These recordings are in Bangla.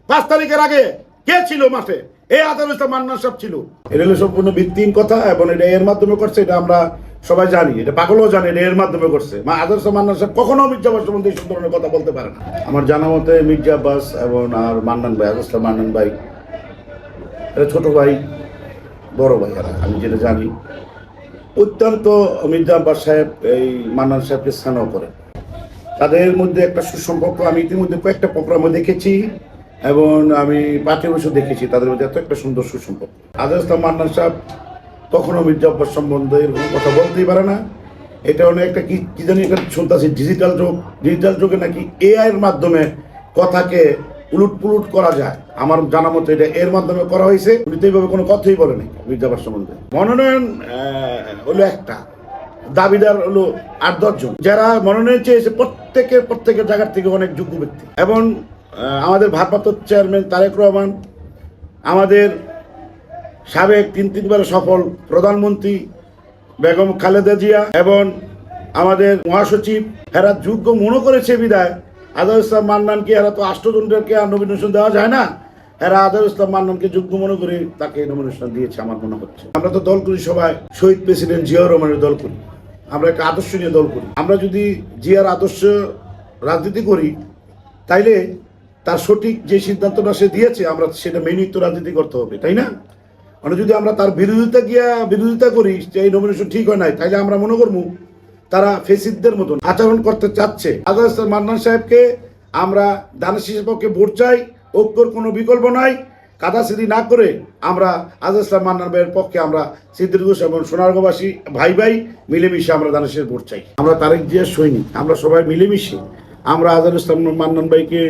5 তারিখের আগে কে ছিল মাঠে? এই আজহারুল ইসলাম মান্নান সাহেব ছিল। এটা হলো সম্পূর্ণ ভিত্তিহীন কথা এবং এটা এর মাধ্যমে করছে, এটা আমরা সবাই জানি, এটা পাগলও জানে এটা এর মাধ্যমে করছে। আজহারুল ইসলাম মান্নান সাহেব কখনো মির্জা আব্বাস সম্বন্ধে এই ধরনের কথা বলতে পারে না। আমার জানা মতে মির্জা আব্বাস এবং আর মান্নান ভাই, আজহারুল ইসলাম মান্নান ভাই, এটা ছোট ভাই বড় ভাই, আমি যেটা জানি অত্যন্ত মির্জা আব্বাস সাহেব এই মান্নান সাহেবকে স্থানও করে। তাদের মধ্যে একটা সুসম্পর্ক আমি ইতিমধ্যে কয়েকটা প্রোগ্রামে দেখেছি এবং আমি পার্টি বসে দেখেছি, তাদের মধ্যে এত একটা সুন্দর সুসম্পর্ক। আজহারুল ইসলাম মান্নান সাহেব কখনো মির্জা আব্বাস সম্বন্ধে এরকম কথা বলতেই পারে না। এটা অনেক একটা কি জানি একটা শুনতেছি ডিজিটাল যুগে নাকি এআই এর মাধ্যমে কথাকে উলুট পুলুট করা যায়। আমার জানা মতো এটা এর মাধ্যমে করা হয়েছে। উনি তো এইভাবে কোনো কথাই বলেনি মির্জা আব্বাস সম্বন্ধে। মনোনয়ন হলো একটা, দাবিদার হলো 8-10 জন, যারা মনোনয়ন চেয়েছে প্রত্যেকের জায়গার থেকে অনেক যোগ্য ব্যক্তি। এবং আমাদের ভারপ্রাপ্ত চেয়ারম্যান তারেক রহমান, আমাদের সাবেক 3 সফল প্রধানমন্ত্রী বেগম খালেদা জিয়া এবং আমাদের মহাসচিব, এরা যোগ্য মনে করেছে বিদায় আজহারুল ইসলাম মান্নানকে, এরা তো 8 জনকে আর নমিনেশন দেওয়া যায় না, এরা আজহারুল ইসলাম মান্নানকে যোগ্য মনে করে তাকে নমিনেশন দিয়েছে আমার মনে হচ্ছে। আমরা তো দল করি সবাই শহীদ প্রেসিডেন্ট জিয়াউর রহমানের দল করি, আমরা একটা আদর্শ নিয়ে দল করি। আমরা যদি জিয়ার আদর্শ রাজনীতি করি তাইলে তার সঠিক যে সিদ্ধান্তটা সে দিয়েছে আমরা সেটা মেনেই তো রাজনীতি করতে হবে, তাই না? মানে যদি আমরা তার বিরোধিতা করি যে এই নমিনেশন ঠিক হয় নাই, তাইলে আমরা মনে করবো তারা ফেসিদদের মতন আচরণ করতে চাচ্ছে। আজহারুল ইসলাম মান্নান সাহেবকে আমরা দানের শীষের পক্ষে ভোট চাই, ঐক্যর কোনো বিকল্প নাই। কাদাসিদি না করে আমরা আজহারুল ইসলাম মান্নান ভাইয়ের পক্ষে আমরা সিদ্দিক ঘোষ এবং সোনারগাঁওবাসী ভাই মিলেমিশে আমরা দানের শীষের ভোট চাই। আমরা তারেক জিয়ার সৈনিক, আমরা সবাই মিলেমিশে আমরা আজহারুল ইসলাম মান্নান ভাইকে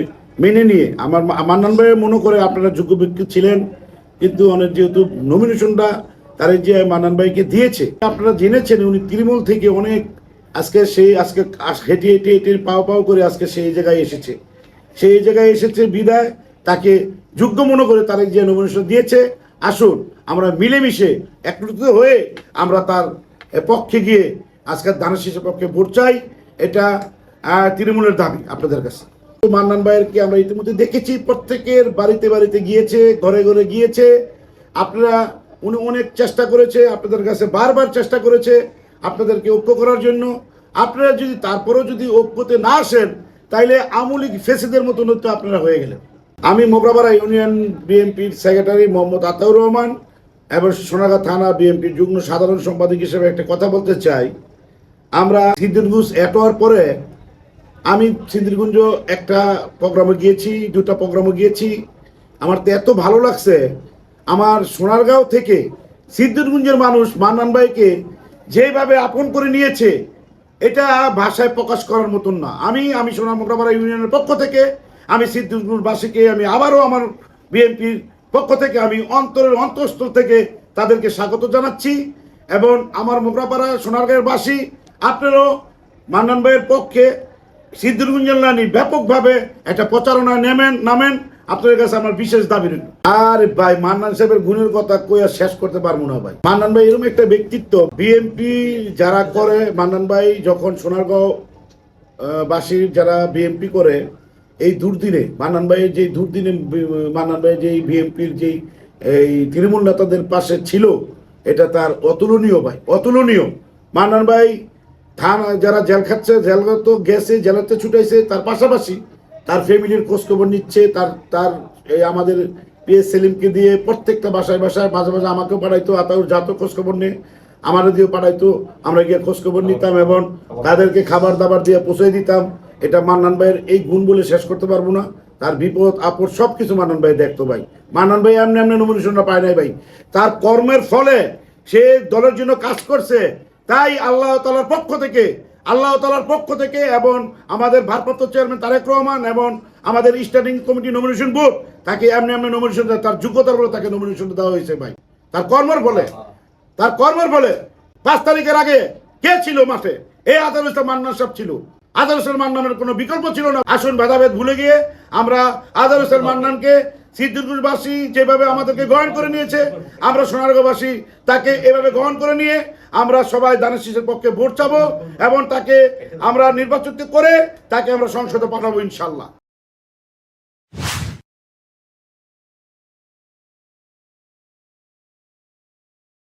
মেনে নিয়ে, আমার মান্নান ভাই মনে করে আপনারা যোগ্য ব্যক্তি ছিলেন, কিন্তু অনেক যেহেতু নমিনেশনটা তারেক জিয়া মান্নান ভাইকে দিয়েছে, আপনারা জেনেছেন উনি তৃণমূল থেকে অনেক আজকে হেঁটে পাও করে আজকে সেই জায়গায় এসেছে বিদায় তাকে যোগ্য মনে করে তারেক জিয়া নমিনেশন দিয়েছে। আসুন আমরা মিলেমিশে একত্রিত হয়ে আমরা তার পক্ষে গিয়ে আজকের দানের শীষের পক্ষে ভোট চাই। এটা তৃণমূলের দাবি আপনাদের কাছে। মান্নান ভাইয়েরকে আমরা ইতিমধ্যে দেখেছি প্রত্যেকের বাড়িতে গিয়েছে, ঘরে গিয়েছে। আপনারা উনি অনেক চেষ্টা করেছে, আপনাদের কাছে বারবার চেষ্টা করেছে আপনাদেরকে ঐক্য করার জন্য। আপনারা যদি তারপরেও যদি ঐক্যতে না আসেন তাইলে আমূলিক ফেসিদের মতন হতে আপনারা হয়ে গেলেন। আমি মোগরাপাড়া ইউনিয়ন বিএনপির সেক্রেটারি মোহাম্মদ আতাউর রহমান এবং সোনাগাঁ থানা বিএনপির যুগ্ম সাধারণ সম্পাদক হিসেবে একটা কথা বলতে চাই। আমরা সিদ্দিরগঞ্জ এটোয়ার পরে আমি সিদ্দিরগঞ্জ একটা প্রোগ্রামে গিয়েছি, 2টা প্রোগ্রামে গিয়েছি। আমার তো এত ভালো লাগছে, আমার সোনারগাঁও থেকে সিদ্দিরগঞ্জের মানুষ মান্নান ভাইকে যেভাবে আপন করে নিয়েছে এটা ভাষায় প্রকাশ করার মতন না। আমি মোগরাপাড়া ইউনিয়নের পক্ষ থেকে আমি সিদ্দিরগঞ্জবাসীকে আমি আবারও আমার বিএনপির পক্ষ থেকে আমি অন্তঃস্থল থেকে তাদেরকে স্বাগত জানাচ্ছি। এবং আমার মোগরাপাড়া সোনারগাঁয়ের বাসী আপনারাও মান্নান ভাইয়ের পক্ষে সিদ্দিরগঞ্জের লানি ব্যাপকভাবে একটা প্রচারণায় নামেন। আপনাদের কাছে আমার বিশেষ দাবি রইল। আর ভাই মান্নান সাহেবের গুণের কথা কইয়া শেষ করতে পারবো না ভাই। মান্নান ভাই এরকম একটা ব্যক্তিত্ব, বিএনপি যারা করে, মান্নান ভাই যখন সোনারগাঁও বাসীর যারা বিএনপি করে এই দুর্দিনে মান্নান ভাইয়ের যেই বিএনপির যেই এই তৃণমূল নেতাদের পাশে ছিল, এটা তার অতুলনীয় ভাই, অতুলনীয়। মান্নান ভাই থানা যারা জেল খাচ্ছে, জেলগত গেছে, জেলাতে ছুটাইছে, তার পাশাপাশি তার ফ্যামিলির খোঁজখবর নিচ্ছে। তার এই আমাদের পিএস সেলিমকে দিয়ে প্রত্যেকটা বাসায় মাঝে মাঝে আমাকেও পাঠাইতো, আতাউর যাতো খোঁজখবর নিয়ে আমাদের দিয়েও পাঠাইতো, আমরা গিয়ে খোঁজখবর নিতাম এবং তাদেরকে খাবার দাবার দিয়ে পৌঁছে দিতাম। এটা মান্নান ভাইয়ের এই গুণ বলে শেষ করতে পারবো না। তার বিপদ আপদ সব কিছু মান্নান ভাই দেখতো ভাই। মান্নান ভাই এমনি নমিনেশনটা পায় নাই ভাই, তার কর্মের ফলে সে দলের জন্য কাজ করছে। তাই আল্লাহ তাআলার পক্ষ থেকে এবং আমাদের ভারপ্রাপ্ত চেয়ারম্যান তারেক রহমান এবং আমাদের স্ট্যান্ডিং কমিটি নমিনেশন বোর্ড তাকে এমনি নমিনেশন দেয়, তার যোগ্যতার বলে তাকে নমিনেশন দেওয়া হয়েছে ভাই। তার কর্মের ফলে 5 তারিখের আগে কে ছিল মাঠে? এই আজহারুল ইসলাম মান্নান সাহেব ছিল। আজহারুল ইসলাম মান্নানের কোনো বিকল্প ছিল না। আসুন ভেদাভেদ ভুলে গিয়ে আমরা আজহারুল ইসলাম মান্নানকে সিদ্দিরগঞ্জবাসী যেভাবে আমাদেরকে গ্রহণ করে নিয়েছে, আমরা সোনারগাঁওবাসী তাকে এভাবে গ্রহণ করে নিয়ে আমরা সবাই দানের শীষের পক্ষে ভোট চাবো এবং তাকে আমরা নির্বাচিত করে তাকে আমরা সংসদে পাঠাবো ইনশাল্লাহ।